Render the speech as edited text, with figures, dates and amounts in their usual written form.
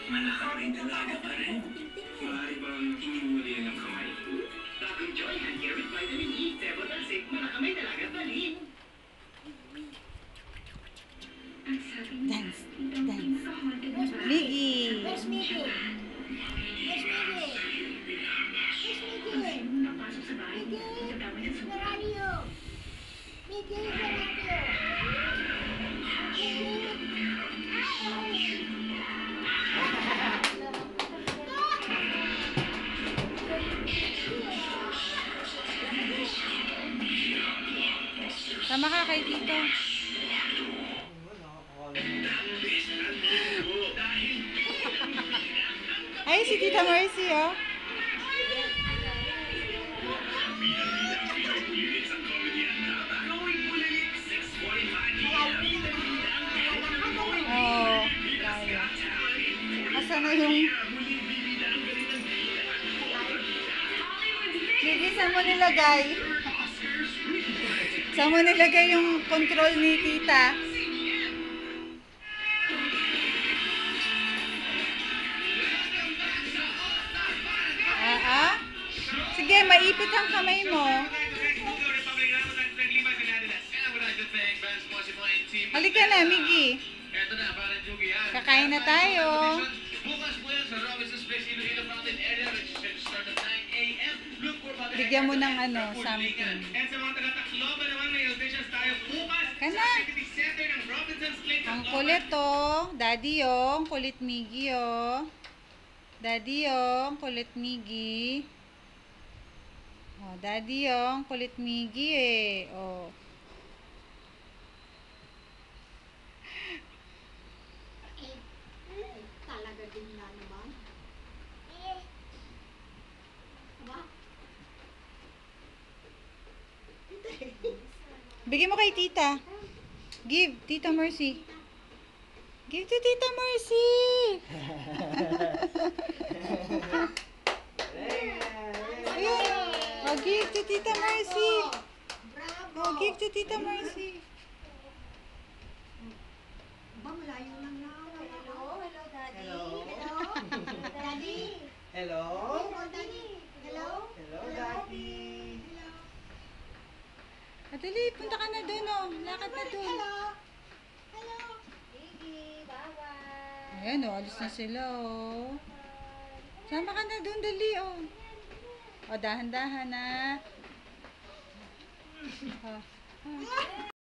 Malaki rin dalaga pa rin. Maaari bang tingin mo rin ang kamay? Bagong Joy Hair with Vitamin E, Sebotal 6, mga kamay dalaga pa rin. Dance. Miggy. Where's Miggy? Where's Miggy? Where's Miggy? Napasok sa bahay, kasama niya sa Where are you? Miggy, where are Tama ka kay Tito. Ay, si Tita Mercy, oh. Oh, asa na yung... Sige, saan mo nilagay? Saan mo nilagay yung control ni Tita? Sige, maipit ang kamay mo. Halika na, Miggy. Kakain na tayo. Bigyan mo ng ano, something. Kana. Ang kulit, oh. Daddy, oh. Ang kulit Miggy, oh. Daddy, oh. Ang kulit Miggy. Oh, Daddy, oh. Ang kulit Miggy, eh. Oh. talaga din na naman. Aba? Bigyan mo kay Tita. Give, Tita Mercy. Give to Tita Mercy. Ayun. Oh, give to Tita Mercy. Bravo! Oh, give to Tita Mercy. Ba, malayo lang na. Hello, Daddy. Hello? Daddy? Hello? Hello, Daddy? Hello? Hello, Daddy. Adali, punta ka na doon, oh. Lakad na doon. Hello? Hello? Gigi, bye-bye. Ayan, oh. Alis na sila, oh. Sama ka na doon, dali, oh. O, dahan-dahan, na. Oh.